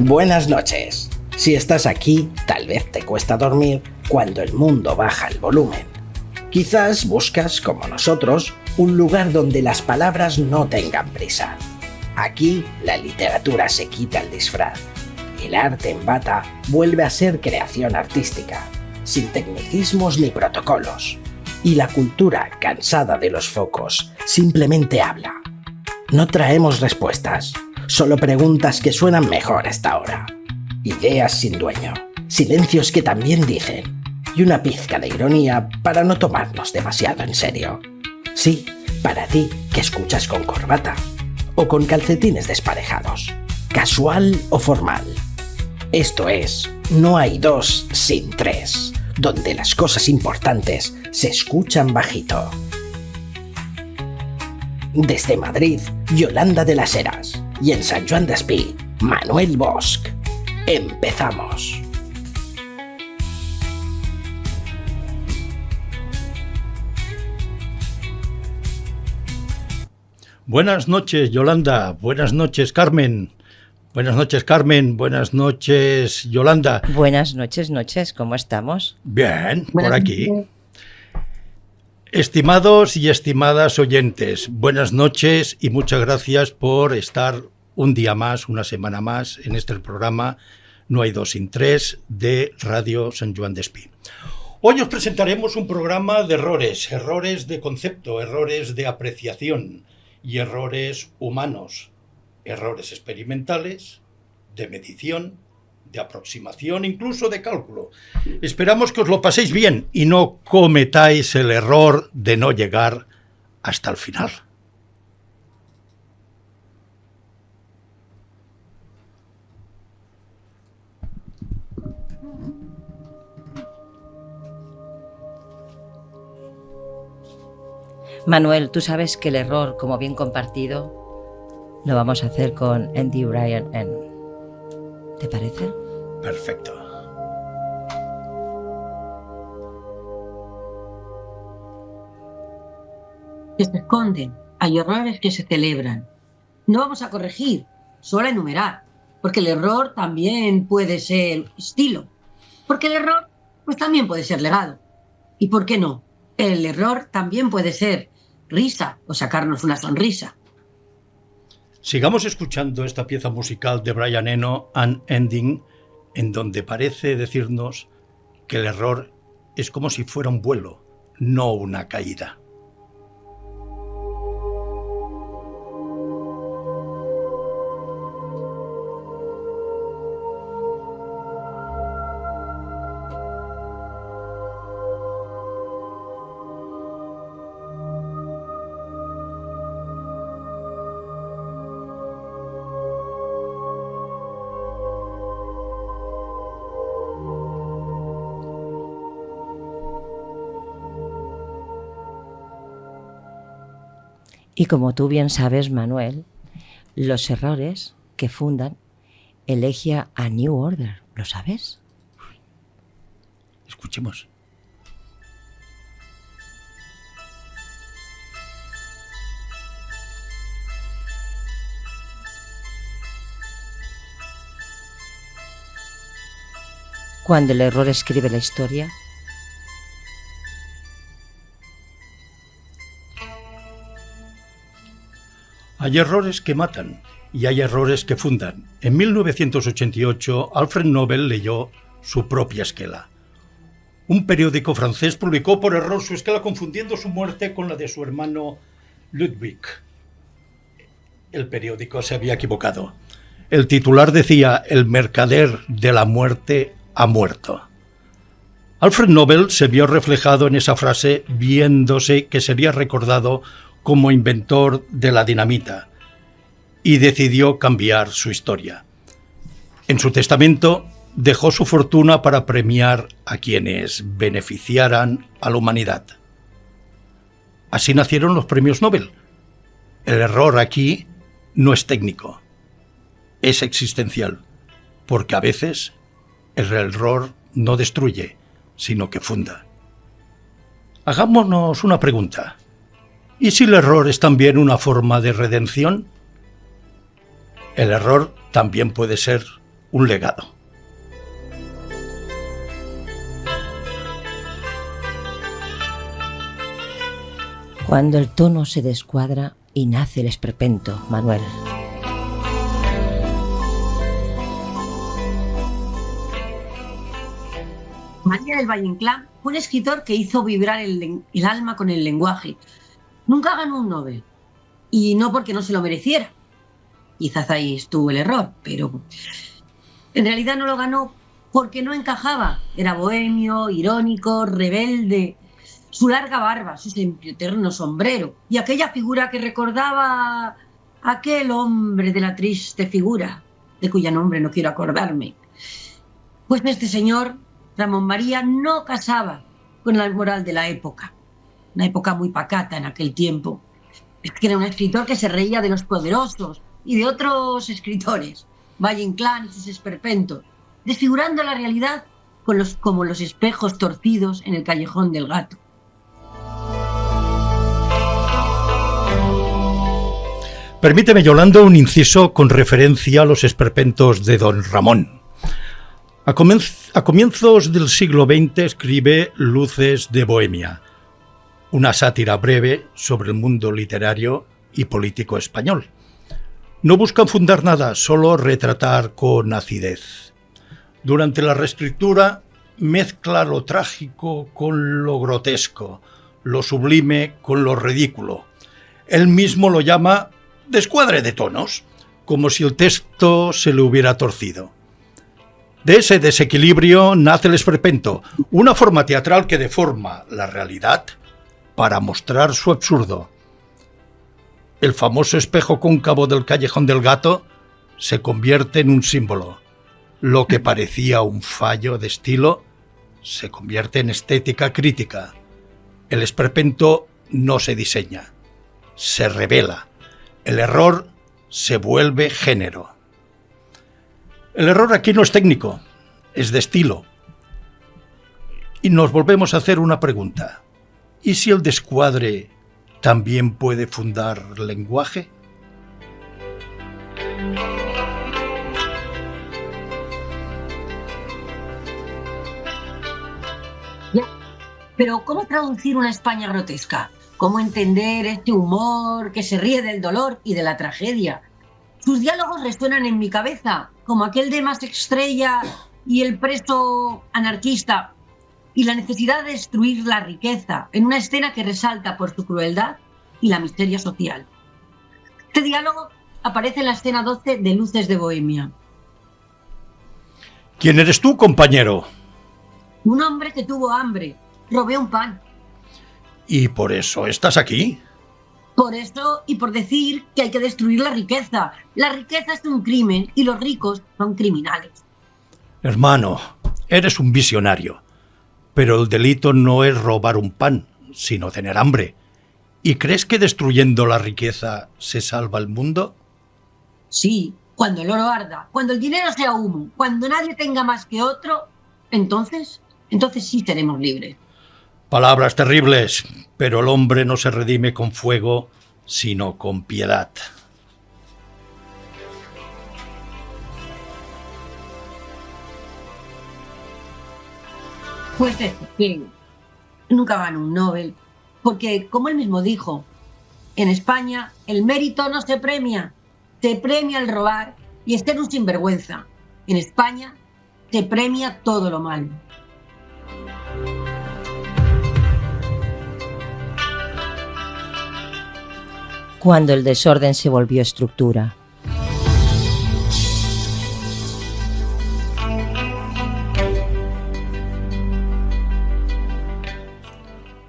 Buenas noches. Si estás aquí, tal vez te cuesta dormir cuando el mundo baja el volumen. Quizás buscas, como nosotros, un lugar donde las palabras no tengan prisa. Aquí, la literatura se quita el disfraz. El arte en bata vuelve a ser creación artística, sin tecnicismos ni protocolos. Y la cultura, cansada de los focos, simplemente habla. No traemos respuestas, solo preguntas que suenan mejor hasta ahora. Ideas sin dueño, silencios que también dicen, y una pizca de ironía para no tomarnos demasiado en serio. Sí, para ti que escuchas con corbata, o con calcetines desparejados, casual o formal. Esto es No hay dos sin tres, donde las cosas importantes se escuchan bajito. Desde Madrid, Yolanda de las Heras, y en Sant Joan Despí, Manuel Bosch. ¡Empezamos! Buenas noches, Yolanda. Buenas noches, Carmen. Buenas noches, Carmen. Buenas noches, Yolanda. Buenas noches. ¿Cómo estamos? Bien, por aquí. Estimados y estimadas oyentes, buenas noches y muchas gracias por estar un día más, una semana más, en este programa No hay dos sin tres de Radio Sant Joan Despí. Hoy os presentaremos un programa de errores de concepto, errores de apreciación y errores humanos, errores experimentales, de medición, de aproximación, incluso de cálculo. Esperamos que os lo paséis bien y no cometáis el error de no llegar hasta el final. Manuel, tú sabes que el error, como bien compartido, lo vamos a hacer con Andy Bryan N. ¿Te parece? Perfecto. Que se esconden, hay errores que se celebran. No vamos a corregir, solo a enumerar, porque el error también puede ser estilo, porque el error pues también puede ser legado. ¿Y por qué no? El error también puede ser risa o sacarnos una sonrisa. Sigamos escuchando esta pieza musical de Brian Eno, Unending, en donde parece decirnos que el error es como si fuera un vuelo, no una caída. Y como tú bien sabes, Manuel, los errores que fundan Elegia a New Order, ¿lo sabes? Escuchemos. Cuando el error escribe la historia, hay errores que matan y hay errores que fundan. En 1988, Alfred Nobel leyó su propia esquela. Un periódico francés publicó por error su esquela confundiendo su muerte con la de su hermano Ludwig. El periódico se había equivocado. El titular decía: "El mercader de la muerte ha muerto". Alfred Nobel se vio reflejado en esa frase, viéndose que sería recordado como inventor de la dinamita, y decidió cambiar su historia. En su testamento dejó su fortuna para premiar a quienes beneficiaran a la humanidad. Así nacieron los premios Nobel. El error aquí no es técnico, es existencial, porque a veces el error no destruye, sino que funda. Hagámonos una pregunta. ¿Y si el error es también una forma de redención? El error también puede ser un legado. Cuando el tono se descuadra y nace el esperpento, Manuel. María del Valle Inclán fue un escritor que hizo vibrar el alma con el lenguaje. Nunca ganó un Nobel, y no porque no se lo mereciera. Quizás ahí estuvo el error, pero en realidad no lo ganó porque no encajaba. Era bohemio, irónico, rebelde. Su larga barba, su sempiterno sombrero y aquella figura que recordaba a aquel hombre de la triste figura, de cuya nombre no quiero acordarme. Pues este señor, Ramón María, no casaba con la moral de la época. Una época muy pacata en aquel tiempo. Es que era un escritor que se reía de los poderosos y de otros escritores, Valle Inclán y sus esperpentos, desfigurando la realidad como los espejos torcidos en el callejón del gato. Permíteme, Yolanda, un inciso con referencia a los esperpentos de don Ramón. A comienzos del siglo XX escribe Luces de Bohemia, una sátira breve sobre el mundo literario y político español. No buscan fundar nada, solo retratar con acidez. Durante la reescritura mezcla lo trágico con lo grotesco, lo sublime con lo ridículo. Él mismo lo llama descuadre de tonos, como si el texto se le hubiera torcido. De ese desequilibrio nace el esperpento, una forma teatral que deforma la realidad para mostrar su absurdo. El famoso espejo cóncavo del callejón del gato se convierte en un símbolo. Lo que parecía un fallo de estilo se convierte en estética crítica. El esperpento no se diseña, se revela. El error se vuelve género. El error aquí no es técnico, es de estilo. Y nos volvemos a hacer una pregunta. ¿Y si el descuadre también puede fundar lenguaje? Ya, pero ¿cómo traducir una España grotesca? ¿Cómo entender este humor que se ríe del dolor y de la tragedia? Sus diálogos resuenan en mi cabeza, como aquel de Max Estrella y el preso anarquista, y la necesidad de destruir la riqueza, en una escena que resalta por su crueldad y la miseria social. Este diálogo aparece en la escena 12 de Luces de Bohemia. ¿Quién eres tú, compañero? Un hombre que tuvo hambre, robé un pan. ¿Y por eso estás aquí? Por eso y por decir que hay que destruir la riqueza. La riqueza es un crimen y los ricos son criminales. Hermano, eres un visionario, pero el delito no es robar un pan, sino tener hambre. ¿Y crees que destruyendo la riqueza se salva el mundo? Sí, cuando el oro arda, cuando el dinero sea humo, cuando nadie tenga más que otro, entonces sí seremos libres. Palabras terribles, pero el hombre no se redime con fuego, sino con piedad. Pues eso, que nunca ganó un Nobel, porque, como él mismo dijo, en España el mérito no se premia el robar y ser un sinvergüenza. En España se premia todo lo malo. Cuando el desorden se volvió estructura.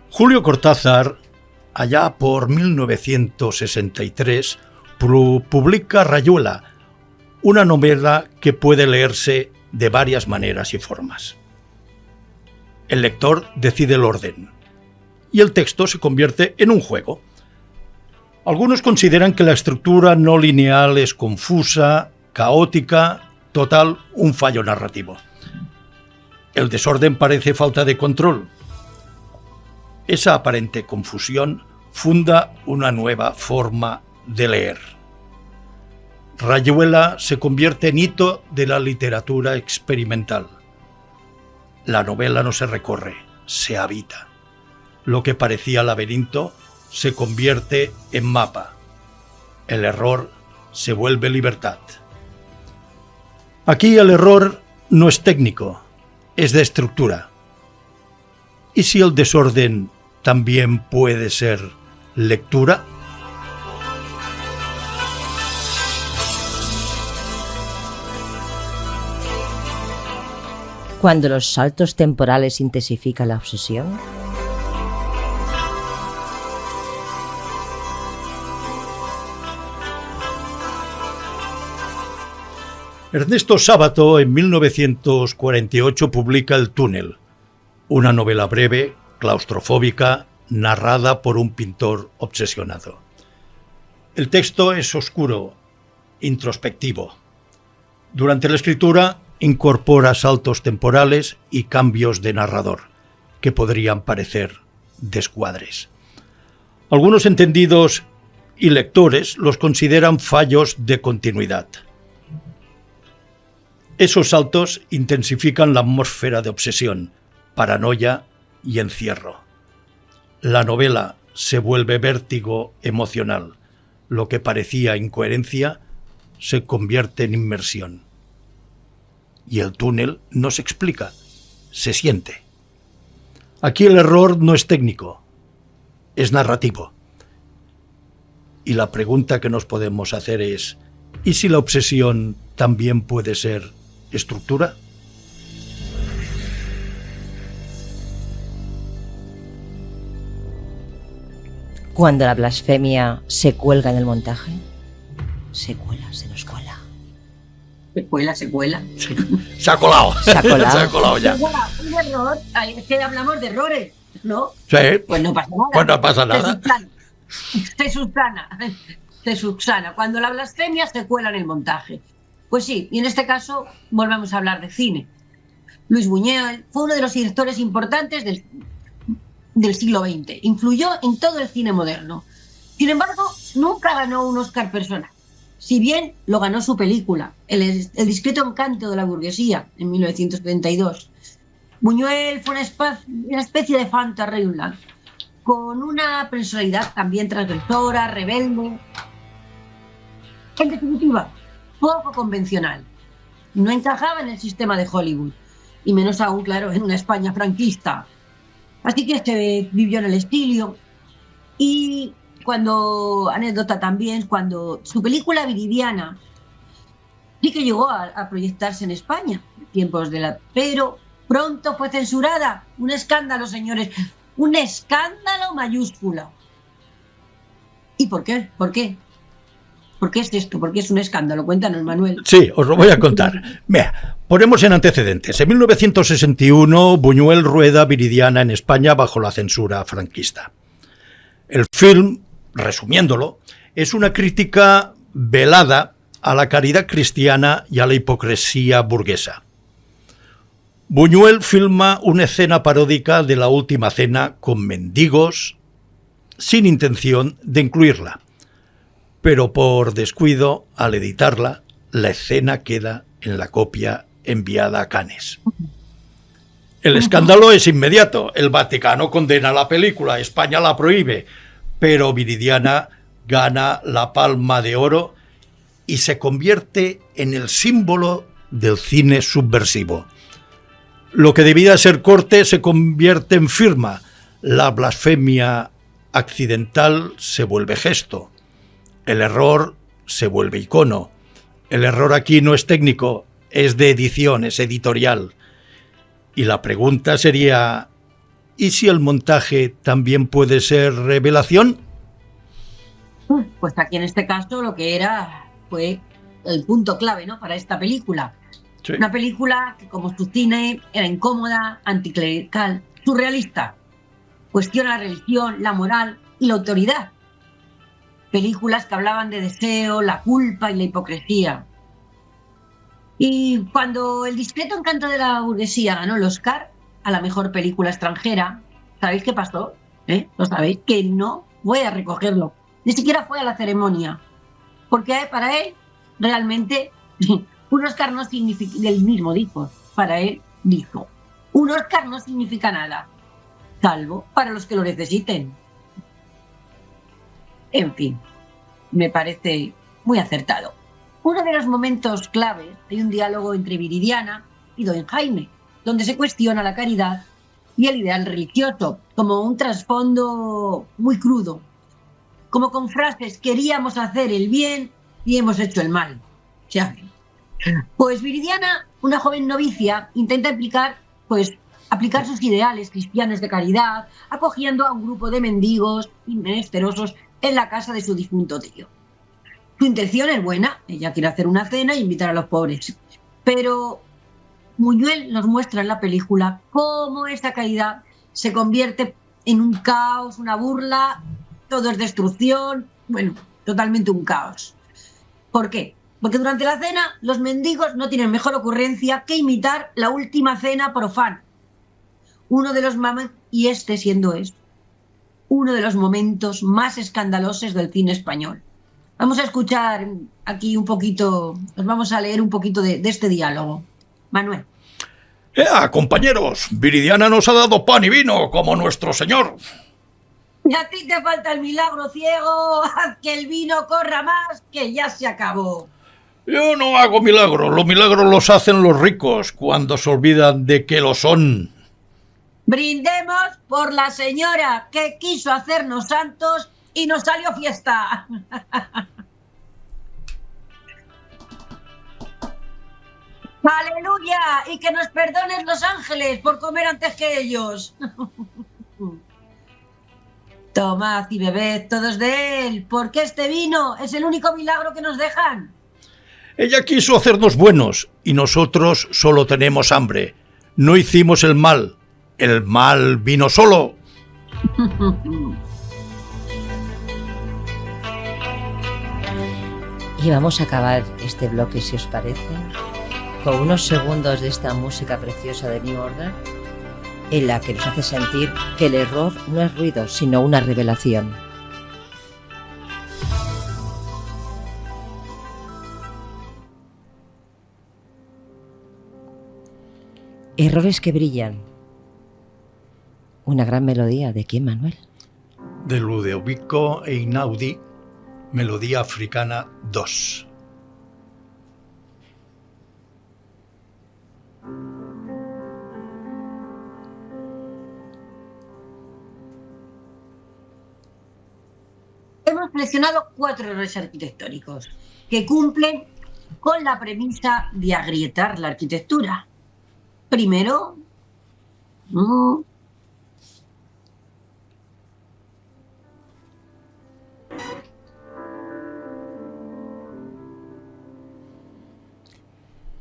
Julio Cortázar, allá por 1963, publica Rayuela, una novela que puede leerse de varias maneras y formas. El lector decide el orden y el texto se convierte en un juego. Algunos consideran que la estructura no lineal es confusa, caótica, total, un fallo narrativo. El desorden parece falta de control. Esa aparente confusión funda una nueva forma de leer. Rayuela se convierte en hito de la literatura experimental. La novela no se recorre, se habita. Lo que parecía laberinto se convierte en mapa. El error se vuelve libertad. Aquí el error no es técnico, es de estructura. ¿Y si el desorden también puede ser lectura? Cuando los saltos temporales intensifican la obsesión. Ernesto Sábato en 1948 publica El túnel, una novela breve, claustrofóbica, narrada por un pintor obsesionado. El texto es oscuro, introspectivo. Durante la escritura incorpora saltos temporales y cambios de narrador, que podrían parecer descuadres. Algunos entendidos y lectores los consideran fallos de continuidad. Esos saltos intensifican la atmósfera de obsesión, paranoia y encierro. La novela se vuelve vértigo emocional. Lo que parecía incoherencia se convierte en inmersión. Y el túnel no se explica, se siente. Aquí el error no es técnico, es narrativo. Y la pregunta que nos podemos hacer es, ¿y si la obsesión también puede ser estructura? Cuando la blasfemia se cuelga en el montaje. Se nos cuela. Se cuela. Se ha colado. Se ha colado. Se ha colado ya. Un error, es que hablamos de errores, ¿no? Sí. Pues no pasa nada. Pues no pasa nada. Se subsana. Cuando la blasfemia se cuela en el montaje. Pues sí, y en este caso volvemos a hablar de cine. Luis Buñuel fue uno de los directores importantes del siglo XX. Influyó en todo el cine moderno. Sin embargo, nunca ganó un Oscar personal. Si bien lo ganó su película, El discreto encanto de la burguesía, en 1932. Buñuel fue una especie de Fanta Reuland, con una personalidad también transgresora, rebelde. En definitiva, poco convencional. No encajaba en el sistema de Hollywood, y menos aún, claro, en una España franquista. Así que se vivió en el exilio. Y anécdota también, cuando su película Viridiana sí que llegó a proyectarse en España, pero pronto fue censurada. Un escándalo, señores, un escándalo mayúsculo. ¿Y por qué? ¿Por qué? ¿Por qué es esto? ¿Por qué es un escándalo? Cuéntanos, Manuel. Sí, os lo voy a contar. Mira, ponemos en antecedentes. En 1961, Buñuel rueda Viridiana en España bajo la censura franquista. El film, resumiéndolo, es una crítica velada a la caridad cristiana y a la hipocresía burguesa. Buñuel filma una escena paródica de la Última Cena con mendigos, sin intención de incluirla. Pero por descuido, al editarla, la escena queda en la copia enviada a Cannes. El escándalo es inmediato. El Vaticano condena la película, España la prohíbe, pero Viridiana gana la Palma de Oro y se convierte en el símbolo del cine subversivo. Lo que debía ser corte se convierte en firma. La blasfemia accidental se vuelve gesto. El error se vuelve icono. El error aquí no es técnico, es de edición, es editorial. Y la pregunta sería, ¿y si el montaje también puede ser revelación? Pues aquí en este caso lo que fue el punto clave, ¿no?, para esta película. Sí. Una película que, como su cine, era incómoda, anticlerical, surrealista. Cuestiona la religión, la moral y la autoridad. Películas que hablaban de deseo, la culpa y la hipocresía. Y cuando El discreto encanto de la burguesía ganó el Oscar a la mejor película extranjera, ¿sabéis qué pasó? ¿Lo sabéis? Que no fue a recogerlo. Ni siquiera fue a la ceremonia. Porque para él realmente un Oscar no significa, él mismo dijo, para él dijo, un Oscar no significa nada, salvo para los que lo necesiten. En fin, me parece muy acertado. Uno de los momentos claves hay un diálogo entre Viridiana y don Jaime, donde se cuestiona la caridad y el ideal religioso, como un trasfondo muy crudo, como con frases: queríamos hacer el bien y hemos hecho el mal. ¿Ya? Pues Viridiana, una joven novicia, intenta aplicar sus ideales cristianos de caridad, acogiendo a un grupo de mendigos y menesterosos en la casa de su difunto tío. Su intención es buena, ella quiere hacer una cena e invitar a los pobres, pero Buñuel nos muestra en la película cómo esta caridad se convierte en un caos, una burla, todo es destrucción, bueno, totalmente un caos. ¿Por qué? Porque durante la cena los mendigos no tienen mejor ocurrencia que imitar la última cena profana. Y este siendo uno de los momentos más escandalosos del cine español. Vamos a escuchar aquí un poquito, os vamos a leer un poquito de este diálogo. Manuel. Compañeros, Viridiana nos ha dado pan y vino, como nuestro Señor. Y a ti te falta el milagro, ciego. Haz que el vino corra más, que ya se acabó. Yo no hago milagros, los milagros los hacen los ricos cuando se olvidan de que lo son. Brindemos por la señora que quiso hacernos santos y nos salió fiesta. ¡Aleluya! Y que nos perdonen los ángeles por comer antes que ellos. Tomad y bebed todos de él, porque este vino es el único milagro que nos dejan. Ella quiso hacernos buenos y nosotros solo tenemos hambre. No hicimos el mal vino solo. Y vamos a acabar este bloque, si os parece, con unos segundos de esta música preciosa de New Order, en la que nos hace sentir que el error no es ruido, sino una revelación. Errores que brillan. Una gran melodía. ¿De quién, Manuel? De Ludovico Einaudi, Melodía Africana 2. Hemos seleccionado 4 errores arquitectónicos que cumplen con la premisa de agrietar la arquitectura. Primero,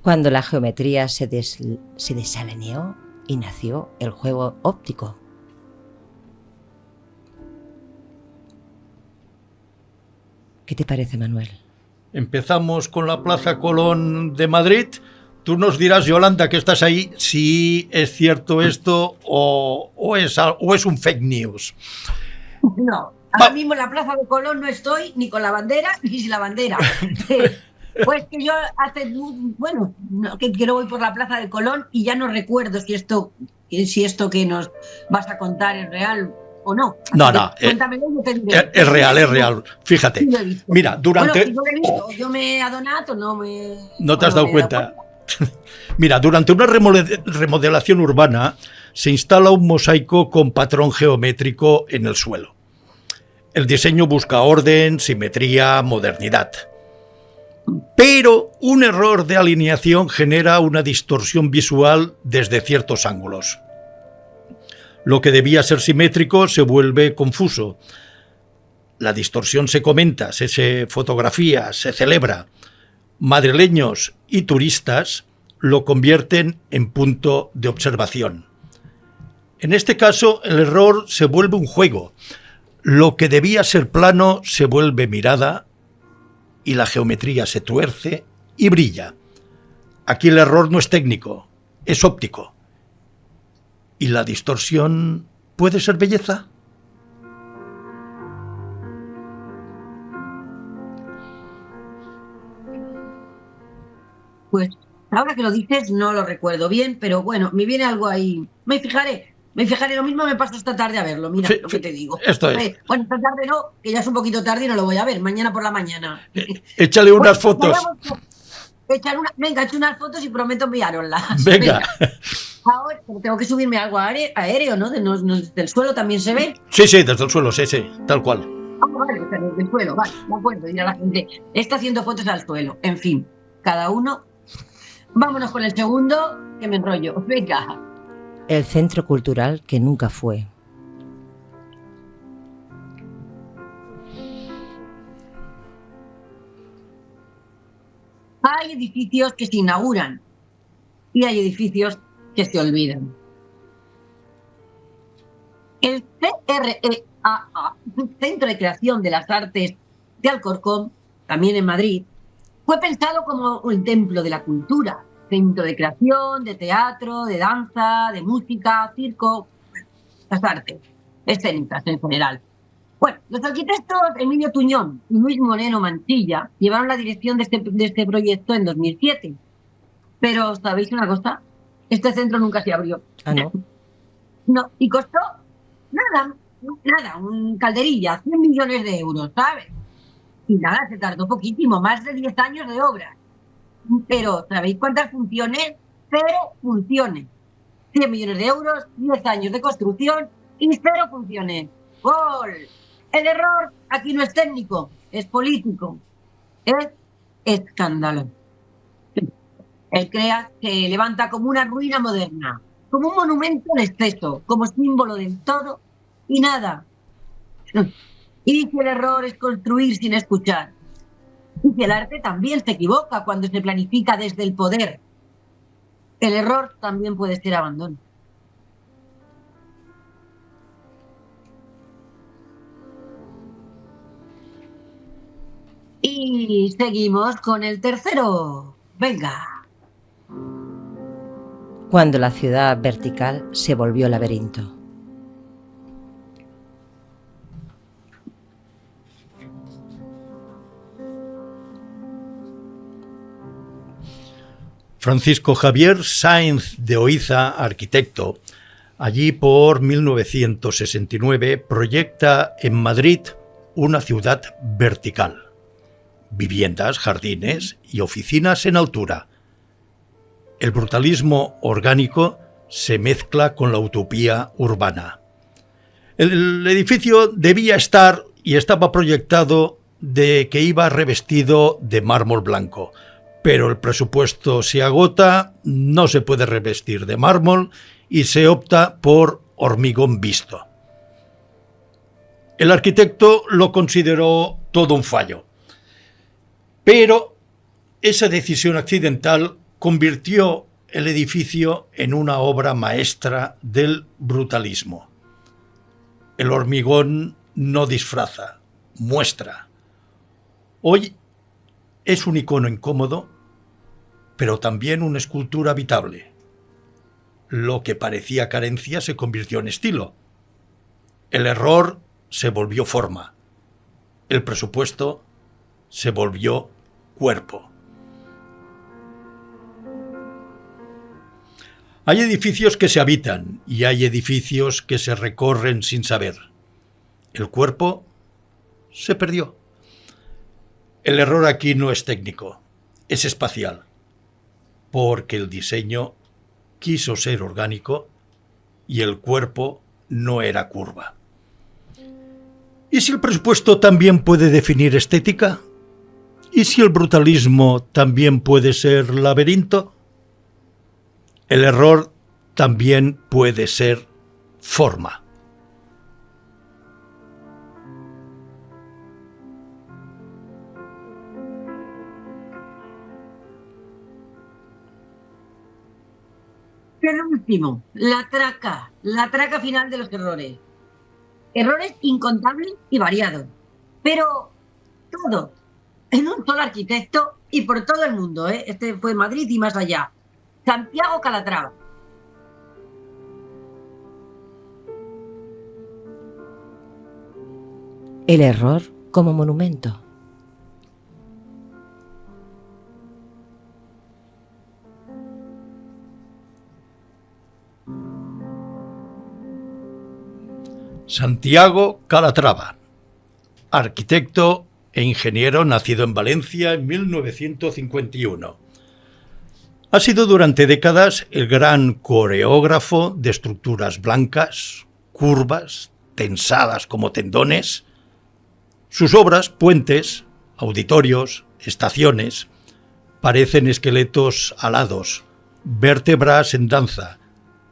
cuando la geometría se desalineó y nació el juego óptico. ¿Qué te parece, Manuel? Empezamos con la Plaza Colón de Madrid. Tú nos dirás, Yolanda, que estás ahí, si es cierto esto o es un fake news. No, ahora mismo en la Plaza de Colón no estoy ni con la bandera ni sin la bandera. Pues que yo que no voy por la Plaza de Colón y ya no recuerdo si esto que nos vas a contar es real o no. No, Cuéntamelo y yo te diré. Es real. Fíjate. Sí, mira, durante... Bueno, si no lo he visto, yo me he adonado, no te has dado cuenta. Mira, durante una remodelación urbana se instala un mosaico con patrón geométrico en el suelo. El diseño busca orden, simetría, modernidad. Pero un error de alineación genera una distorsión visual desde ciertos ángulos. Lo que debía ser simétrico se vuelve confuso. La distorsión se comenta, se fotografía, se celebra. Madrileños y turistas lo convierten en punto de observación. En este caso, el error se vuelve un juego. Lo que debía ser plano se vuelve mirada y la geometría se tuerce y brilla. Aquí el error no es técnico, es óptico. ¿Y la distorsión puede ser belleza? Pues ahora que lo dices no lo recuerdo bien, pero bueno, me viene algo ahí. Me fijaré, lo mismo me pasa esta tarde a verlo, mira lo que te digo. Esto es. Bueno, esta tarde no, que ya es un poquito tarde y no lo voy a ver, mañana por la mañana. Échale Bueno, unas fotos. venga, echo unas fotos y prometo enviároslas. Venga. Venga. Ahora pero tengo que subirme a algo aéreo, ¿no? Del suelo también se ve. Sí, desde el suelo, sí, tal cual. Ah, vale, o sea, desde el suelo, vale, de acuerdo, dirá la gente. Está haciendo fotos al suelo. En fin, cada uno. Vámonos con el segundo, que me enrollo. Venga. El centro cultural que nunca fue. Hay edificios que se inauguran y hay edificios que se olvidan. El CREAA, Centro de Creación de las Artes de Alcorcón, también en Madrid, fue pensado como un templo de la cultura, centro de creación, de teatro, de danza, de música, circo, las artes escénicas en general. Bueno, los arquitectos Emilio Tuñón y Luis Moreno Mantilla llevaron la dirección de este proyecto en 2007. Pero, ¿sabéis una cosa? Este centro nunca se abrió. Ah, ¿no? No, y costó nada, un calderilla, 100 millones de euros, ¿sabes? Y nada, se tardó poquísimo, más de 10 años de obra. Pero, ¿sabéis cuántas funciones? 0 funciones. 100 millones de euros, 10 años de construcción y 0 funciones. ¡Gol! El error aquí no es técnico, es político. Es escándalo. Él crea que levanta como una ruina moderna, como un monumento en exceso, como símbolo del todo y nada. Y dice el error es construir sin escuchar. Y que el arte también se equivoca cuando se planifica desde el poder. El error también puede ser abandono. Y seguimos con el tercero. Venga. Cuando la ciudad vertical se volvió laberinto. Francisco Javier Sáenz de Oiza, arquitecto, allí por 1969 proyecta en Madrid una ciudad vertical. Viviendas, jardines y oficinas en altura. El brutalismo orgánico se mezcla con la utopía urbana. El edificio debía estar y estaba proyectado de que iba revestido de mármol blanco, pero el presupuesto se agota, no se puede revestir de mármol y se opta por hormigón visto. El arquitecto lo consideró todo un fallo, pero esa decisión accidental convirtió el edificio en una obra maestra del brutalismo. El hormigón no disfraza, muestra. Hoy es un icono incómodo, pero también una escultura habitable. Lo que parecía carencia se convirtió en estilo. El error se volvió forma. El presupuesto se volvió cuerpo. Hay edificios que se habitan y hay edificios que se recorren sin saber. El cuerpo se perdió. El error aquí no es técnico, es espacial, porque el diseño quiso ser orgánico y el cuerpo no era curva. ¿Y si el presupuesto también puede definir estética? ¿Y si el brutalismo también puede ser laberinto? El error también puede ser forma. El último, la traca final de los errores. Errores incontables y variados, pero todos en un solo arquitecto y por todo el mundo, ¿eh? Este fue Madrid y más allá. Santiago Calatrava. El error como monumento. Santiago Calatrava, arquitecto e ingeniero nacido en Valencia en 1951. Ha sido durante décadas el gran coreógrafo de estructuras blancas, curvas, tensadas como tendones. Sus obras, puentes, auditorios, estaciones, parecen esqueletos alados, vértebras en danza,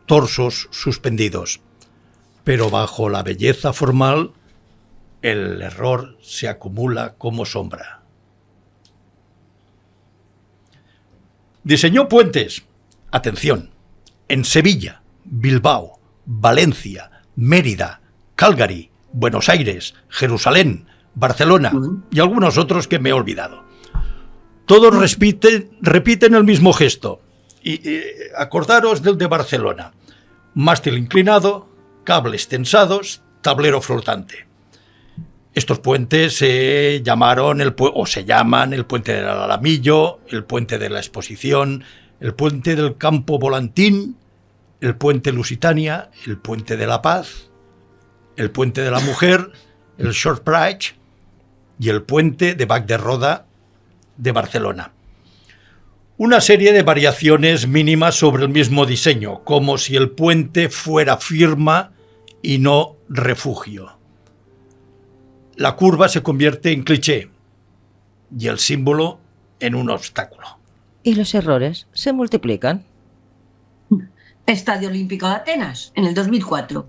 torsos suspendidos. Pero bajo la belleza formal, el error se acumula como sombra. Diseñó puentes, atención, en Sevilla, Bilbao, Valencia, Mérida, Calgary, Buenos Aires, Jerusalén, Barcelona y algunos otros que me he olvidado. Todos repiten el mismo gesto. Y acordaros del de Barcelona. Mástil inclinado, cables tensados, tablero flotante. Estos puentes se llaman el puente del Alamillo, el puente de la Exposición, el puente del Campo Volantín, el puente Lusitania, el puente de la Paz, el puente de la Mujer, el Short Bridge y el puente de Bac de Roda de Barcelona. Una serie de variaciones mínimas sobre el mismo diseño, como si el puente fuera firma y no refugio. La curva se convierte en cliché y el símbolo en un obstáculo. Y los errores se multiplican. Estadio Olímpico de Atenas, en el 2004.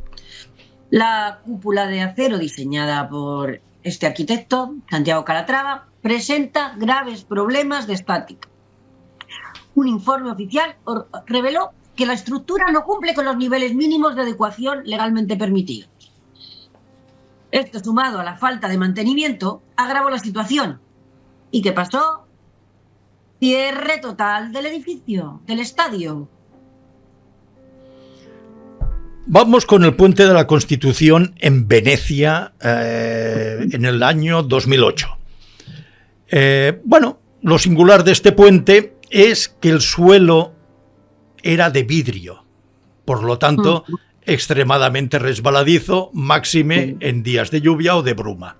La cúpula de acero diseñada por este arquitecto, Santiago Calatrava, presenta graves problemas de estática. Un informe oficial reveló que la estructura no cumple con los niveles mínimos de adecuación legalmente permitidos. Esto, sumado a la falta de mantenimiento, agravó la situación. ¿Y qué pasó? Cierre total del edificio, del estadio. Vamos con el puente de la Constitución en Venecia en el año 2008. Lo singular de este puente es que el suelo era de vidrio, por lo tanto, extremadamente resbaladizo, máxime en días de lluvia o de bruma,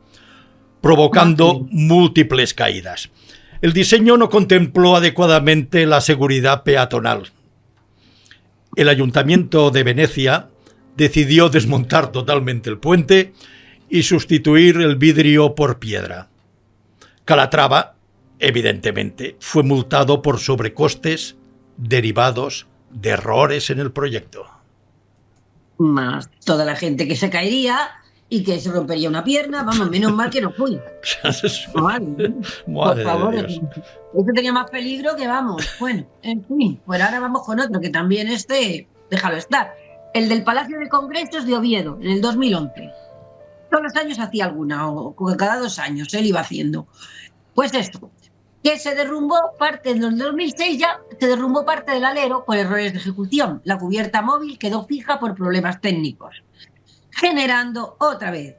provocando múltiples caídas. El diseño no contempló adecuadamente la seguridad peatonal. El Ayuntamiento de Venecia decidió desmontar totalmente el puente y sustituir el vidrio por piedra. Calatrava, evidentemente, fue multado por sobrecostes derivados de errores en el proyecto. Más toda la gente que se caería y que se rompería una pierna, vamos, menos mal que no fui. Madre por favor, de Dios. Este tenía más peligro que vamos. Bueno, en fin, pues ahora vamos con otro, que también déjalo estar. El del Palacio de Congresos de Oviedo, en el 2011. Todos los años hacía alguna, o cada 2 años él iba haciendo. Pues esto, que se derrumbó en el 2006 ya, se derrumbó parte del alero por errores de ejecución. La cubierta móvil quedó fija por problemas técnicos, generando otra vez,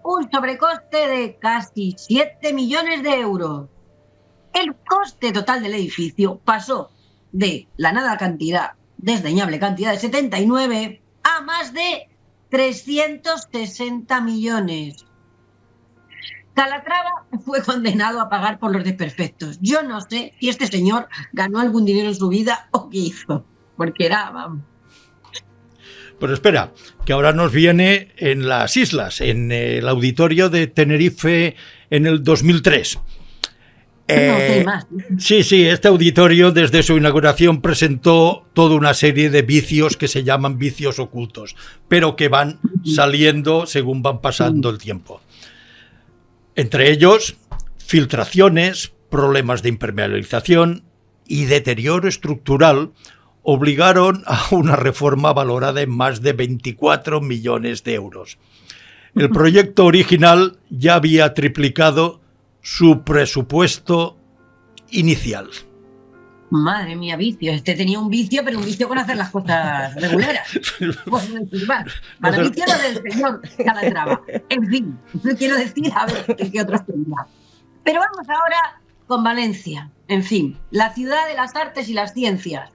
un sobrecoste de casi 7 millones de euros. El coste total del edificio pasó de la desdeñable cantidad de 79 a más de 360 millones. Calatrava fue condenado a pagar por los desperfectos. Yo no sé si este señor ganó algún dinero en su vida o qué hizo, porque vamos. Pero espera, que ahora nos viene en las islas, en el auditorio de Tenerife en el 2003. Sí, este auditorio desde su inauguración presentó toda una serie de vicios que se llaman vicios ocultos, pero que van saliendo según van pasando el tiempo. Entre ellos, filtraciones, problemas de impermeabilización y deterioro estructural obligaron a una reforma valorada en más de 24 millones de euros. El proyecto original ya había triplicado su presupuesto inicial. Madre mía, vicio. Este tenía un vicio, pero un vicio con hacer las cosas regulares. Para vicio lo del señor Calatrava. En fin, no quiero decir a ver qué otros tenía. Pero vamos ahora con Valencia. En fin, la ciudad de las artes y las ciencias.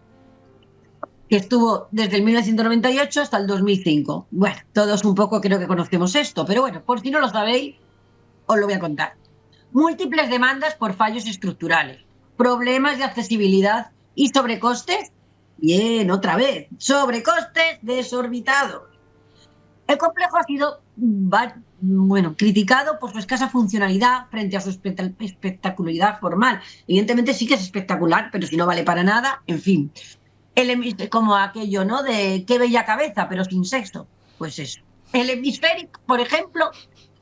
que estuvo desde el 1998 hasta el 2005. Bueno, todos un poco creo que conocemos esto, pero bueno, por si no lo sabéis, os lo voy a contar. Múltiples demandas por fallos estructurales, problemas de accesibilidad y sobrecostes. Bien, otra vez, sobrecostes desorbitados. El complejo ha sido, criticado por su escasa funcionalidad frente a su espectacularidad formal. Evidentemente sí que es espectacular, pero si no vale para nada, en fin. Como aquello, ¿no? De qué bella cabeza, pero sin sexo. Pues eso. El hemisférico, por ejemplo,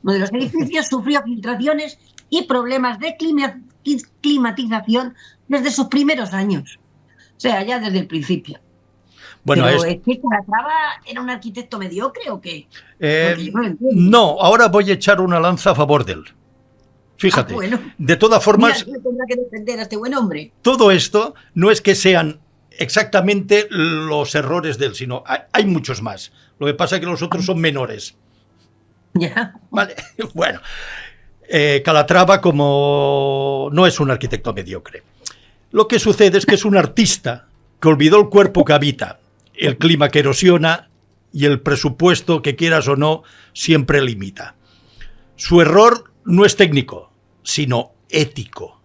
uno de los edificios sufrió filtraciones y problemas de climatización desde sus primeros años. O sea, ya desde el principio. Bueno, pero ¿es que Calatrava era un arquitecto mediocre o qué? No, ahora voy a echar una lanza a favor de él. Fíjate, bueno. De todas formas, mira, tendrá que defender a este buen hombre. Todo esto no es que sean exactamente los errores de él, sino hay muchos más. Lo que pasa es que los otros son menores. Ya. Vale, bueno. Calatrava como no es un arquitecto mediocre. Lo que sucede es que es un artista que olvidó el cuerpo que habita, el clima que erosiona y el presupuesto que, quieras o no, siempre limita. Su error no es técnico, sino ético.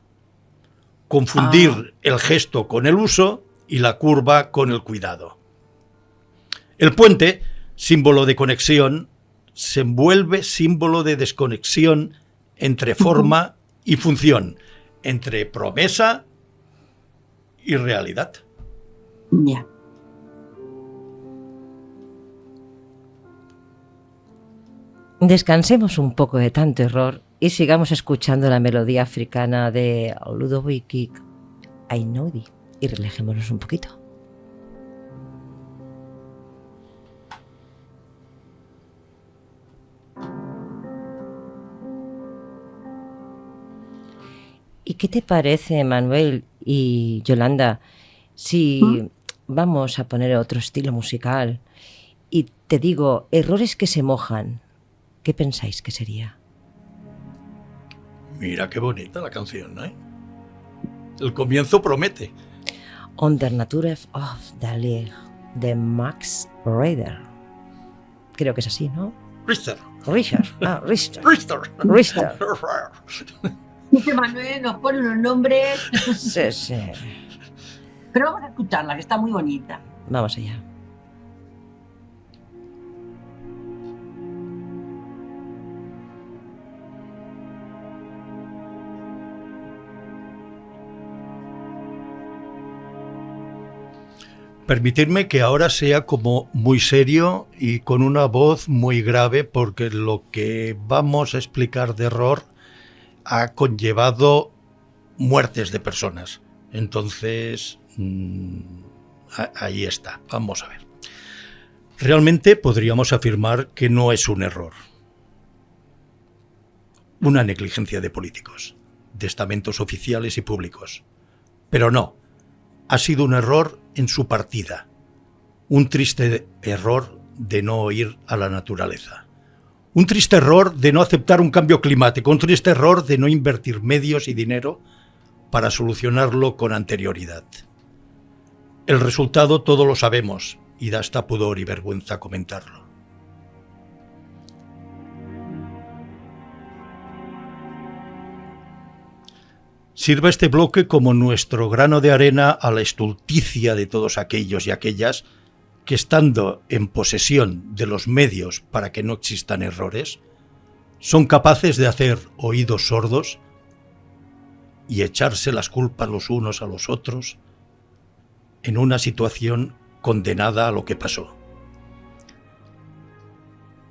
Confundir el gesto con el uso y la curva con el cuidado. El puente, símbolo de conexión, se envuelve símbolo de desconexión entre forma y función, entre promesa y realidad. Ya. Descansemos un poco de tanto error y sigamos escuchando la melodía africana de Ludovic Einaudi y relajémonos un poquito. ¿Y qué te parece, Manuel y Yolanda, si vamos a poner otro estilo musical y te digo errores que se mojan? ¿Qué pensáis que sería? Mira qué bonita la canción, ¿eh? El comienzo promete. On der Natur of the League, de Max Richter. Creo que es así, ¿no? Richter. Richter. Dice Manuel, nos pone unos nombres. Sí, sí. Pero vamos a escucharla, que está muy bonita. Vamos allá. Permitidme que ahora sea como muy serio y con una voz muy grave, porque lo que vamos a explicar de error ha conllevado muertes de personas. Entonces, ahí está. Vamos a ver. Realmente podríamos afirmar que no es un error. Una negligencia de políticos, de estamentos oficiales y públicos. Pero no. Ha sido un error en su partida, un triste error de no oír a la naturaleza, un triste error de no aceptar un cambio climático, un triste error de no invertir medios y dinero para solucionarlo con anterioridad. El resultado todos lo sabemos y da hasta pudor y vergüenza comentarlo. Sirva este bloque como nuestro grano de arena a la estulticia de todos aquellos y aquellas que, estando en posesión de los medios para que no existan errores, son capaces de hacer oídos sordos y echarse las culpas los unos a los otros en una situación condenada a lo que pasó.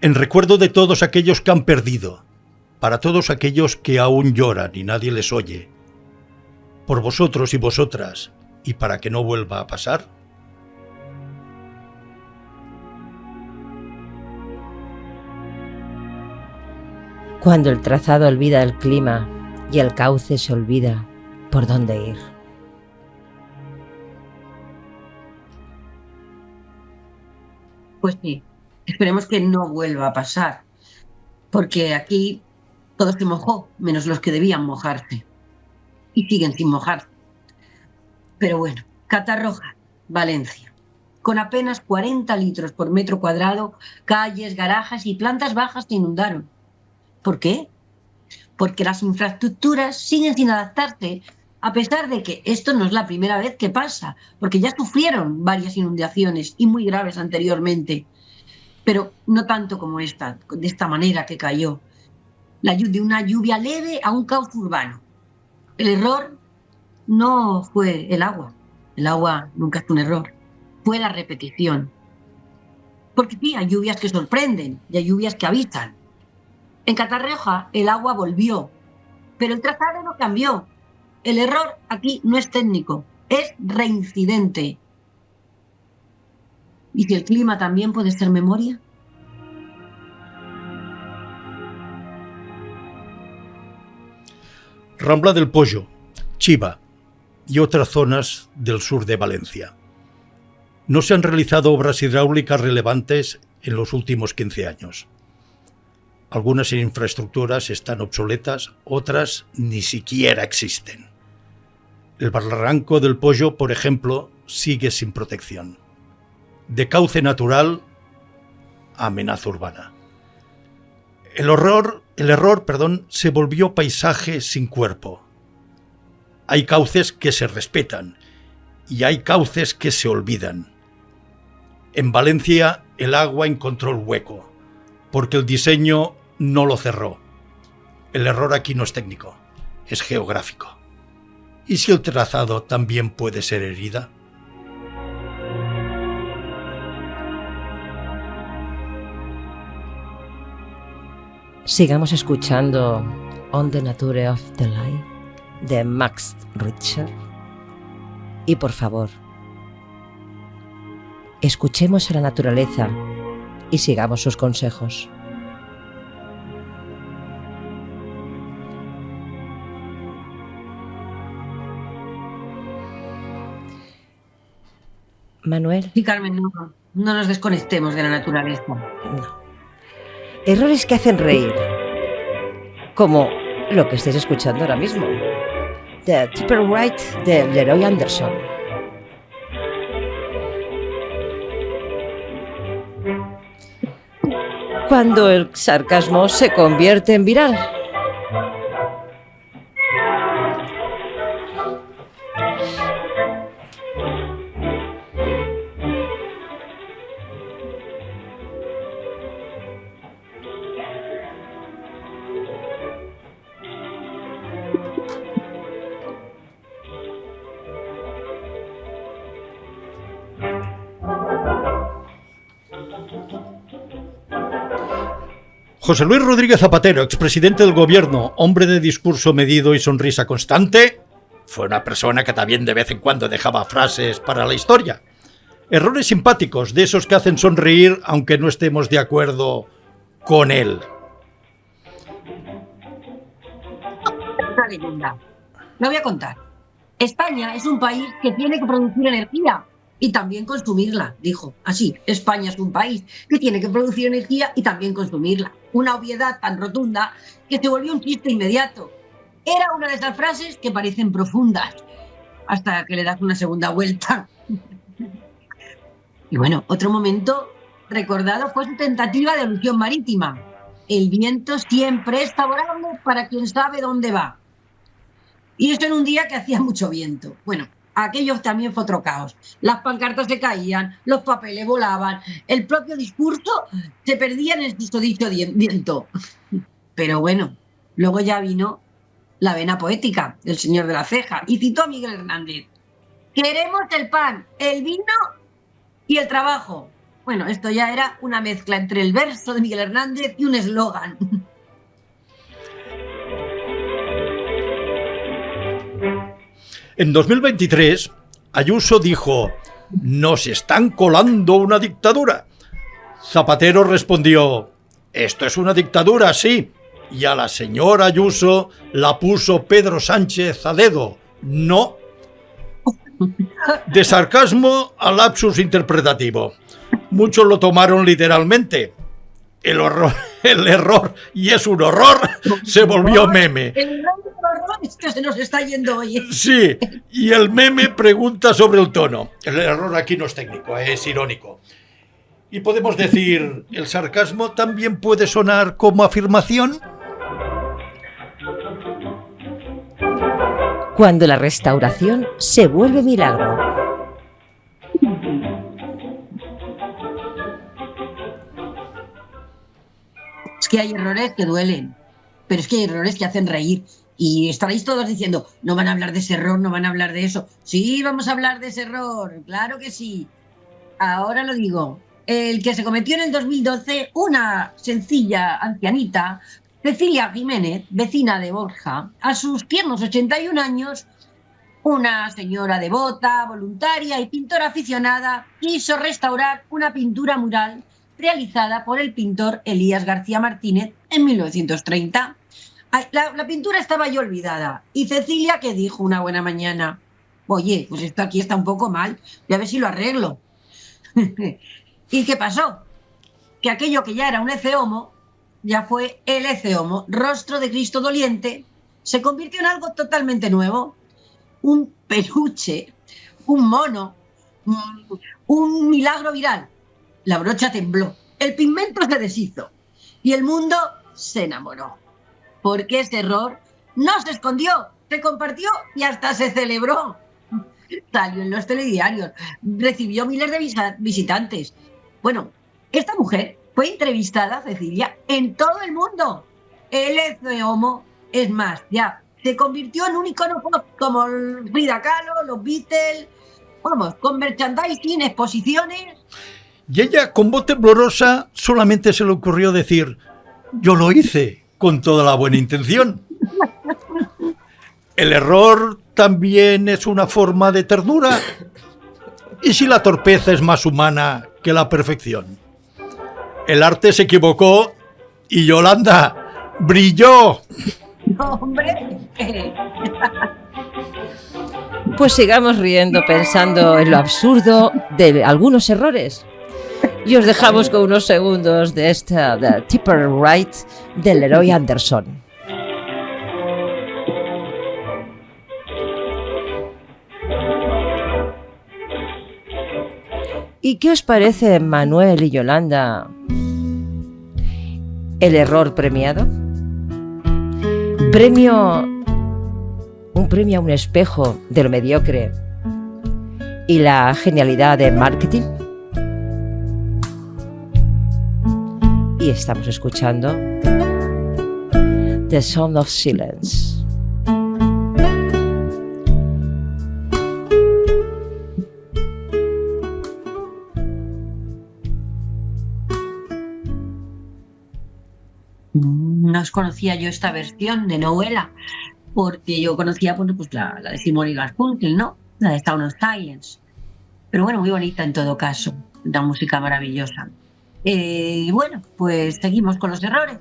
En recuerdo de todos aquellos que han perdido, para todos aquellos que aún lloran y nadie les oye, por vosotros y vosotras, y para que no vuelva a pasar. Cuando el trazado olvida el clima y el cauce se olvida por dónde ir. Pues sí, esperemos que no vuelva a pasar, porque aquí todo se mojó, menos los que debían mojarse. Y siguen sin mojarse. Pero bueno, Catarroja, Valencia. con apenas 40 litros por metro cuadrado, calles, garajes y plantas bajas se inundaron. ¿Por qué? Porque las infraestructuras siguen sin adaptarse, a pesar de que esto no es la primera vez que pasa, porque ya sufrieron varias inundaciones y muy graves anteriormente, pero no tanto como esta, de esta manera que cayó. De una lluvia leve a un caos urbano. El error no fue el agua nunca es un error, fue la repetición. Porque sí, hay lluvias que sorprenden y hay lluvias que avisan. En Catarroja el agua volvió, pero el trazado no cambió. El error aquí no es técnico, es reincidente. ¿Y si el clima también puede ser memoria? Rambla del Pollo, Chiva y otras zonas del sur de Valencia. No se han realizado obras hidráulicas relevantes en los últimos 15 años. Algunas infraestructuras están obsoletas, otras ni siquiera existen. El barranco del Pollo, por ejemplo, sigue sin protección. De cauce natural a amenaza urbana. El error, se volvió paisaje sin cuerpo. Hay cauces que se respetan y hay cauces que se olvidan. En Valencia el agua encontró el hueco, porque el diseño no lo cerró. El error aquí no es técnico, es geográfico. ¿Y si el trazado también puede ser herida? Sigamos escuchando On the Nature of the Light de Max Richter. Y por favor, escuchemos a la naturaleza y sigamos sus consejos. Manuel. Sí, Carmen, no nos desconectemos de la naturaleza. No. Errores que hacen reír, como lo que estáis escuchando ahora mismo, The Tipper Right de Leroy Anderson. Cuando el sarcasmo se convierte en viral. José Luis Rodríguez Zapatero, expresidente del gobierno, hombre de discurso medido y sonrisa constante, fue una persona que también de vez en cuando dejaba frases para la historia. Errores simpáticos, de esos que hacen sonreír aunque no estemos de acuerdo con él. Una leyenda. Lo voy a contar. España es un país que tiene que producir energía y también consumirla, dijo. Así, España es un país que tiene que producir energía y también consumirla. Una obviedad tan rotunda que se volvió un chiste inmediato. Era una de esas frases que parecen profundas, hasta que le das una segunda vuelta. Y bueno, otro momento recordado fue su tentativa de alusión marítima. El viento siempre es favorable para quien sabe dónde va. Y eso en un día que hacía mucho viento. Bueno, aquello también fue otro caos. Las pancartas se caían, los papeles volaban, el propio discurso se perdía en el susodicho viento. Pero bueno, luego ya vino la vena poética del señor de la ceja y citó a Miguel Hernández. Queremos el pan, el vino y el trabajo. Bueno, esto ya era una mezcla entre el verso de Miguel Hernández y un eslogan. En 2023, Ayuso dijo: «Nos están colando una dictadura». Zapatero respondió: «Esto es una dictadura, sí». Y a la señora Ayuso la puso Pedro Sánchez a dedo. No. De sarcasmo a lapsus interpretativo. Muchos lo tomaron literalmente. El el error, y es un horror, se volvió meme. El error es que se nos está yendo hoy. Sí, y el meme pregunta sobre el tono. El error aquí no es técnico, es irónico. Y podemos decir, ¿el sarcasmo también puede sonar como afirmación? Cuando la restauración se vuelve milagro. Es que hay errores que duelen, pero es que hay errores que hacen reír. Y estaréis todos diciendo, no van a hablar de ese error, no van a hablar de eso. Sí, vamos a hablar de ese error, claro que sí. Ahora lo digo. El que se cometió en el 2012, una sencilla ancianita, Cecilia Jiménez, vecina de Borja, a sus tiernos 81 años, una señora devota, voluntaria y pintora aficionada, quiso restaurar una pintura mural realizada por el pintor Elías García Martínez en 1930. La pintura estaba ya olvidada y Cecilia, que dijo una buena mañana, oye, pues esto aquí está un poco mal, voy a ver si lo arreglo. ¿Y qué pasó? Que aquello que ya era un Ecce Homo, ya fue el Ecce Homo, rostro de Cristo doliente, se convirtió en algo totalmente nuevo. Un peluche, un mono, un milagro viral. La brocha tembló, el pigmento se deshizo y el mundo se enamoró. Porque ese error no se escondió, se compartió y hasta se celebró. Salió en los telediarios, recibió miles de visitantes. Bueno, esta mujer fue entrevistada, Cecilia, en todo el mundo. El Ecce Homo, es más, ya se convirtió en un icono pop como Frida Kahlo, los Beatles, vamos, con merchandising, exposiciones. Y ella, con voz temblorosa, solamente se le ocurrió decir, yo lo hice con toda la buena intención. ¿El error también es una forma de ternura? ¿Y si la torpeza es más humana que la perfección? El arte se equivocó y Yolanda brilló. No, hombre. Pues sigamos riendo pensando en lo absurdo de algunos errores. Y os dejamos con unos segundos de esta The Tipper Ride de Leroy Anderson. ¿Y qué os parece, Manuel y Yolanda, el error premiado? Un premio a un espejo de lo mediocre y la genialidad de marketing. Y estamos escuchando The Sound of Silence. No os conocía yo esta versión de novela, porque yo conocía, bueno, pues la de Simon y Garfunkel, ¿no? La de Sound of Silence. Pero bueno, muy bonita en todo caso, una música maravillosa. Bueno, pues seguimos con los errores.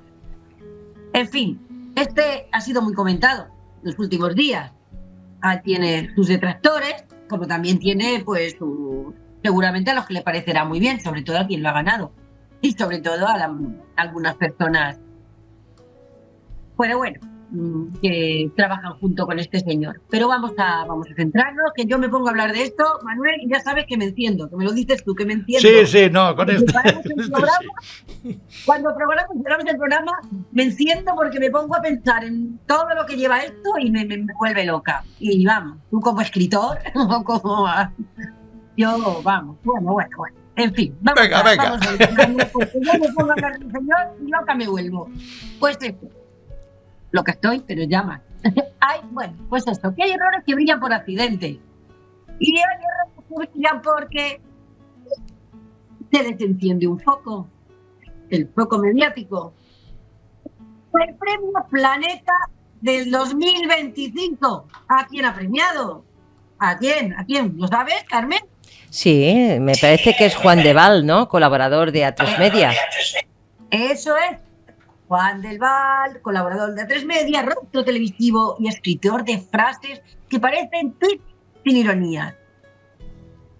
En fin, este ha sido muy comentado en los últimos días. Tiene sus detractores, como también tiene, pues, seguramente a los que le parecerá muy bien, sobre todo a quien lo ha ganado. Y sobre todo a algunas personas, bueno, que trabajan junto con este señor. Pero vamos a centrarnos, que yo me pongo a hablar de esto, Manuel, y ya sabes que me enciendo, que me lo dices tú, que me enciendo. Sí, no, con esto. Cuando cerramos el programa, me enciendo porque me pongo a pensar en todo lo que lleva esto y me vuelve loca. Y vamos, tú como escritor, o como... yo, vamos, bueno. En fin, vamos venga. Vamos a ver, porque yo me pongo a hablar del señor y loca me vuelvo. Pues esto. Lo que estoy, pero ya más. Pues esto, que hay errores que brillan por accidente. Y hay errores que brillan porque se les enciende un foco. El foco mediático. El premio Planeta del 2025. ¿A quién ha premiado? ¿A quién? ¿Lo sabes, Carmen? Sí, me parece que es Juan del Val, ¿no? Colaborador de A3 Media. Eso es. Juan del Val, colaborador de A3 Media, rostro televisivo y escritor de frases que parecen tweets sin ironía.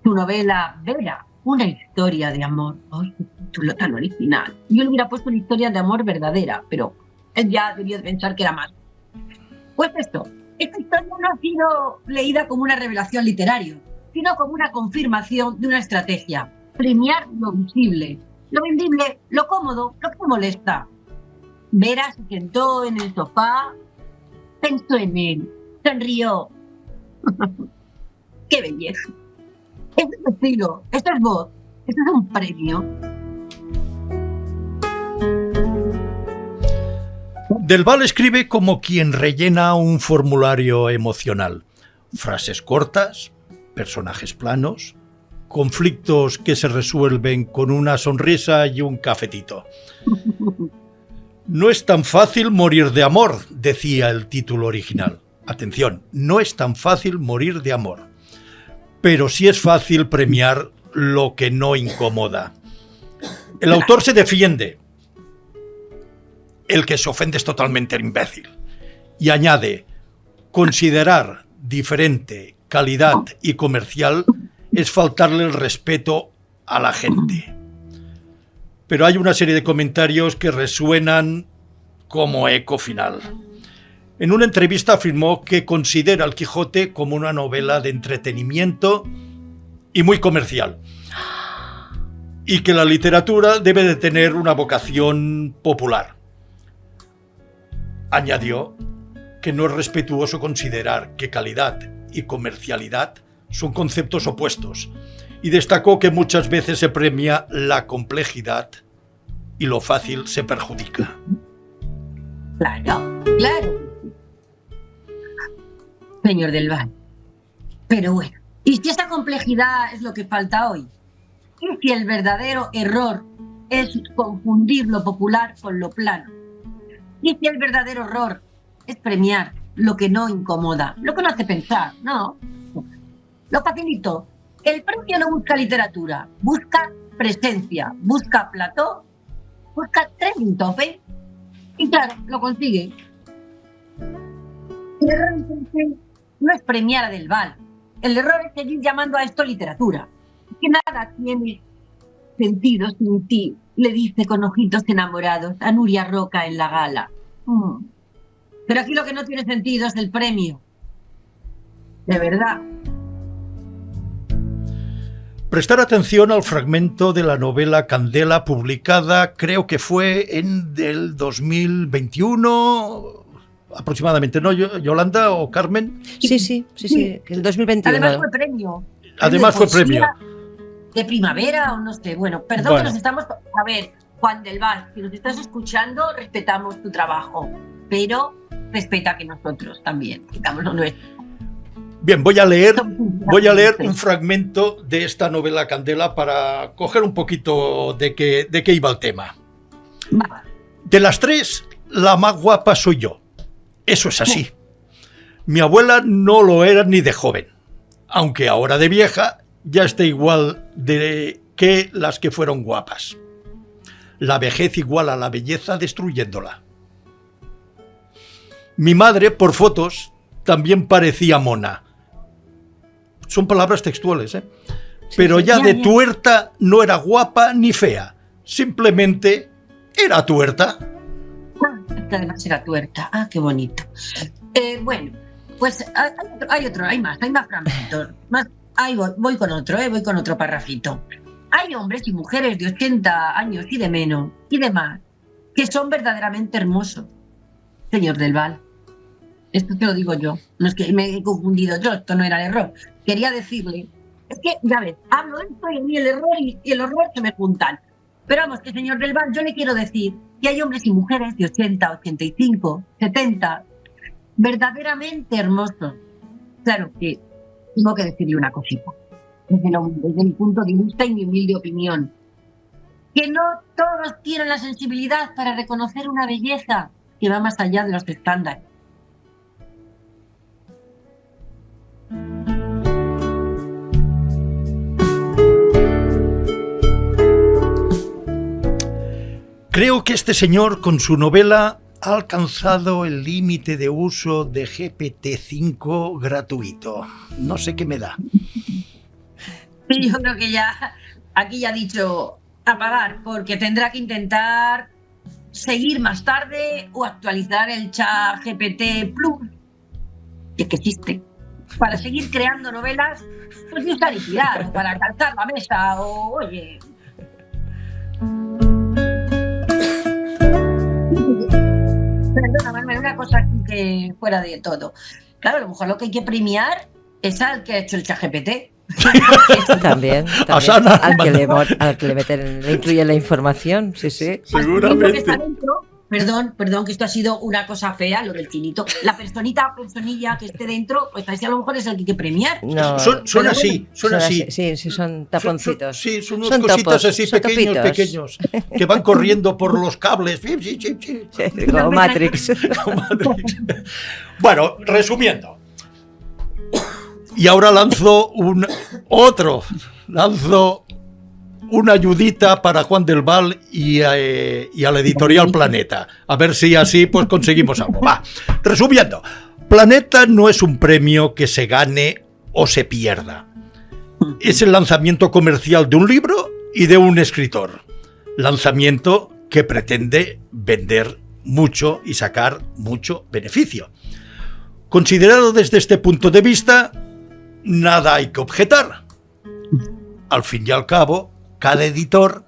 Su novela Vera, una historia de amor. ¡Ay, qué título tan original! Yo le hubiera puesto una historia de amor verdadera, pero él ya debió de pensar que era más. Pues esto, esta historia no ha sido leída como una revelación literaria, sino como una confirmación de una estrategia. Premiar lo visible, lo vendible, lo cómodo, lo que molesta. Vera se sentó en el sofá, pensó en él, sonrió. ¡Qué belleza! Esto es estilo, esto es voz, esto es un premio. Del Val escribe como quien rellena un formulario emocional. Frases cortas, personajes planos, conflictos que se resuelven con una sonrisa y un cafetito. No es tan fácil morir de amor, decía el título original. Atención, no es tan fácil morir de amor, pero sí es fácil premiar lo que no incomoda. El autor se defiende. El que se ofende es totalmente imbécil. Y añade, considerar diferente, calidad y comercial es faltarle el respeto a la gente. Pero hay una serie de comentarios que resuenan como eco final. En una entrevista afirmó que considera El Quijote como una novela de entretenimiento y muy comercial, y que la literatura debe de tener una vocación popular. Añadió que no es respetuoso considerar que calidad y comercialidad son conceptos opuestos, y destacó que muchas veces se premia la complejidad y lo fácil se perjudica. Claro, claro. Señor del Val. Pero bueno, ¿y si esa complejidad es lo que falta hoy? ¿Y si el verdadero error es confundir lo popular con lo plano? ¿Y si el verdadero error es premiar lo que no incomoda, lo que no hace pensar? No. Lo facilito. El premio no busca literatura, busca presencia, busca plató, busca trending topic. Y claro, lo consigue. El error entonces no es premiar a Del Val. El error es seguir llamando a esto literatura. Que nada tiene sentido sin ti, le dice con ojitos enamorados a Nuria Roca en la gala. Pero aquí lo que no tiene sentido es el premio. De verdad. Prestar atención al fragmento de la novela Candela publicada, creo que fue en el 2021 aproximadamente, ¿no, Yolanda o Carmen? Sí, que el 2021. Además fue premio. Además fue premio. De primavera o no sé. Bueno, perdón, bueno. Que nos estamos... A ver, Juan del Val, si nos estás escuchando, respetamos tu trabajo, pero respeta que nosotros también digamos lo nuestro. Bien, voy a leer un fragmento de esta novela Candela para coger un poquito de qué iba el tema. De las tres, la más guapa soy yo. Eso es así. Mi abuela no lo era ni de joven, aunque ahora de vieja ya está igual que las que fueron guapas. La vejez iguala a la belleza destruyéndola. Mi madre, por fotos, también parecía mona. Son palabras textuales, ¿eh? Pero ya de tuerta no era guapa ni fea. Simplemente era tuerta. Además era tuerta. Ah, qué bonito. Bueno, pues hay más fragmentos. Voy con otro parrafito. Hay hombres y mujeres de 80 años y de menos, y de más, que son verdaderamente hermosos. Señor del Val, esto te lo digo yo, no es que me he confundido yo, esto no era el error. Quería decirle, es que, ya ves, hablo de esto y a mí el error y el horror se me juntan. Pero vamos, que señor del Val, yo le quiero decir que hay hombres y mujeres de 80, 85, 70, verdaderamente hermosos. Claro que tengo que decirle una cosita, desde mi punto de vista y mi humilde opinión, que no todos tienen la sensibilidad para reconocer una belleza que va más allá de los estándares. Creo que este señor con su novela ha alcanzado el límite de uso de GPT-5 gratuito. No sé qué me da. Yo creo que ya aquí ya ha dicho apagar, porque tendrá que intentar seguir más tarde o actualizar el chat GPT Plus, que existe, para seguir creando novelas, pues no está liquidar, para calzar la mesa o, oye... Perdona, Manuel, una cosa que fuera de todo. Claro, a lo mejor lo que hay que premiar es al que ha hecho el ChatGPT. También Asana, al que le incluye la información, sí. Seguramente. Perdón, que esto ha sido una cosa fea, lo del chinito. La personilla que esté dentro, pues a lo mejor es el que hay que premiar. No, son así. Sí, son taponcitos. Son unos son cositas topos, así son pequeños, que van corriendo por los cables. Sí, como Matrix. Bueno, resumiendo. Y ahora lanzo una ayudita para Juan del Val y a la editorial Planeta. A ver si así pues conseguimos algo. Va, resumiendo. Planeta no es un premio que se gane o se pierda. Es el lanzamiento comercial de un libro y de un escritor. Lanzamiento que pretende vender mucho y sacar mucho beneficio. Considerado desde este punto de vista, nada hay que objetar. Al fin y al cabo, cada editor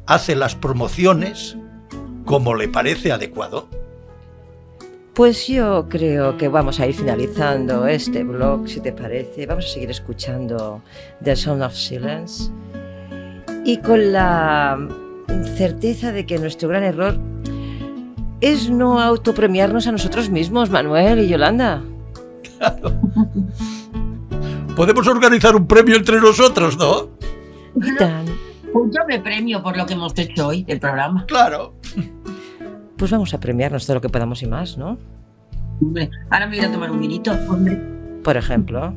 hace las promociones como le parece adecuado. Pues yo creo que vamos a ir finalizando este blog, si te parece. Vamos a seguir escuchando The Sound of Silence y con la certeza de que nuestro gran error es no autopremiarnos a nosotros mismos, Manuel y Yolanda. Claro. Podemos organizar un premio entre nosotros, ¿no? ¿Y tan? Pues yo me premio por lo que hemos hecho hoy, el programa. Claro. Pues vamos a premiarnos todo lo que podamos y más, ¿no? Hombre, ahora me voy a tomar un vinito, hombre. Por ejemplo.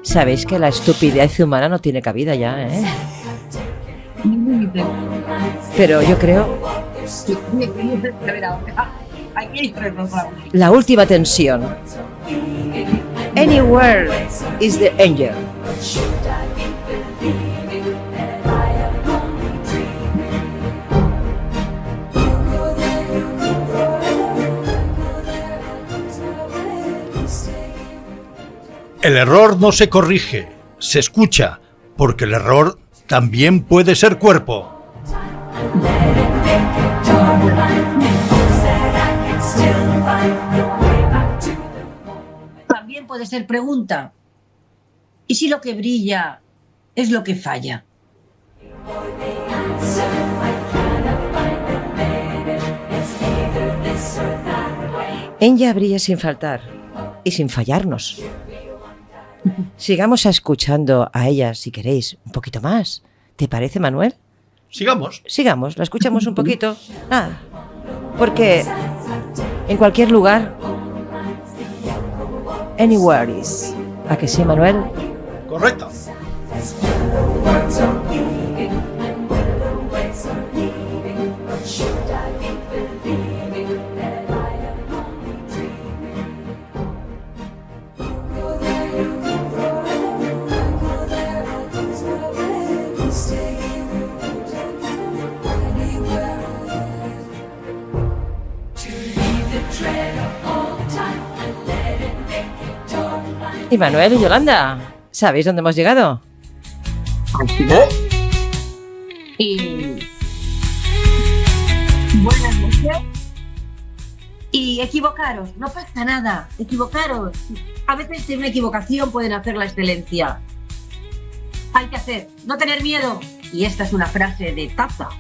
Sabéis que la estupidez humana no tiene cabida ya, ¿eh? Pero yo creo... La última tensión. Anywhere is the angel. El error no se corrige, se escucha, porque el error también puede ser cuerpo. También puede ser pregunta. ¿Y si lo que brilla es lo que falla? Ella brilla sin faltar y sin fallarnos. Sigamos escuchando a ella, si queréis, un poquito más. ¿Te parece, Manuel? Sigamos. Sigamos, la escuchamos un poquito. Porque en cualquier lugar, anywhere is. ¿A que sí, Manuel? Correcto. Y Manuel y Yolanda, ¿sabéis dónde hemos llegado? Oh. Y buenas noches. Y equivocaros, no pasa nada, equivocaros. A veces de una equivocación pueden hacer la excelencia. Hay que hacer, no tener miedo. Y esta es una frase de Taza.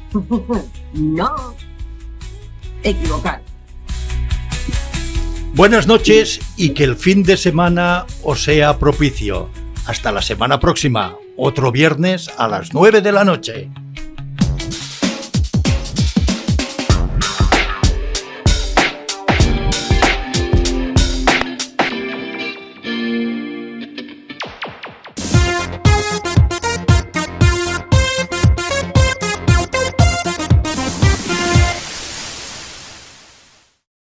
No equivocar. Buenas noches y que el fin de semana os sea propicio. Hasta la semana próxima, otro viernes a las 9 de la noche.